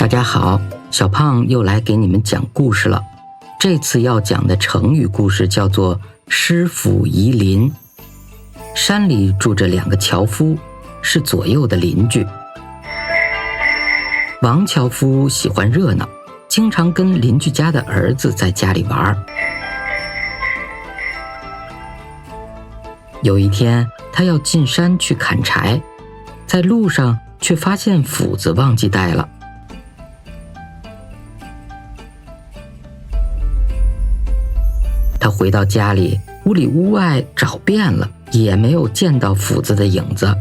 大家好，小胖又来给你们讲故事了。这次要讲的成语故事叫做师傅夷邻。山里住着两个樵夫，是左右的邻居。王樵夫喜欢热闹，经常跟邻居家的儿子在家里玩。有一天，他要进山去砍柴，在路上却发现斧子忘记带了。他回到家里，屋里屋外找遍了，也没有见到斧子的影子。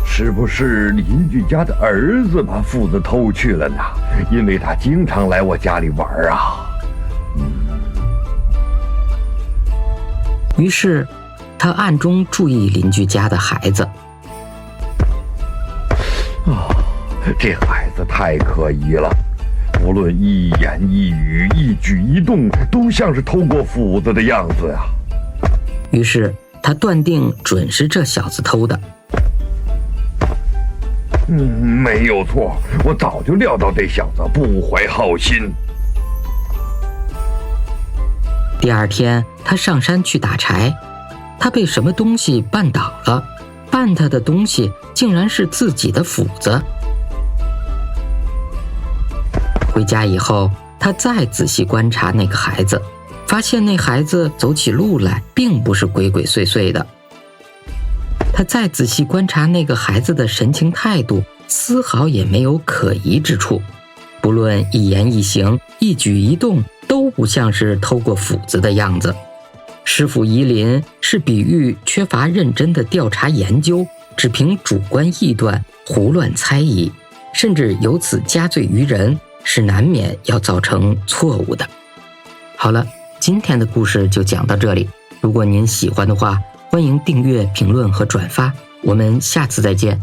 是不是邻居家的儿子把斧子偷去了呢？因为他经常来我家里玩啊。于是他暗中注意邻居家的孩子。这孩子太可疑了，无论一言一语、一举一动，都像是偷过斧子的样子啊。于是他断定准是这小子偷的。没有错，我早就料到这小子不怀好心。第二天，他上山去打柴，他被什么东西绊倒了，绊他的东西竟然是自己的斧子。回家以后，他再仔细观察那个孩子，发现那孩子走起路来并不是鬼鬼祟祟的。他再仔细观察那个孩子的神情态度，丝毫也没有可疑之处，不论一言一行、一举一动，都不像是偷过斧子的样子。师傅夷邻是比喻缺乏认真的调查研究，只凭主观臆断、胡乱猜疑，甚至由此加罪于人，是难免要造成错误的。好了，今天的故事就讲到这里。如果您喜欢的话，欢迎订阅、评论和转发。我们下次再见。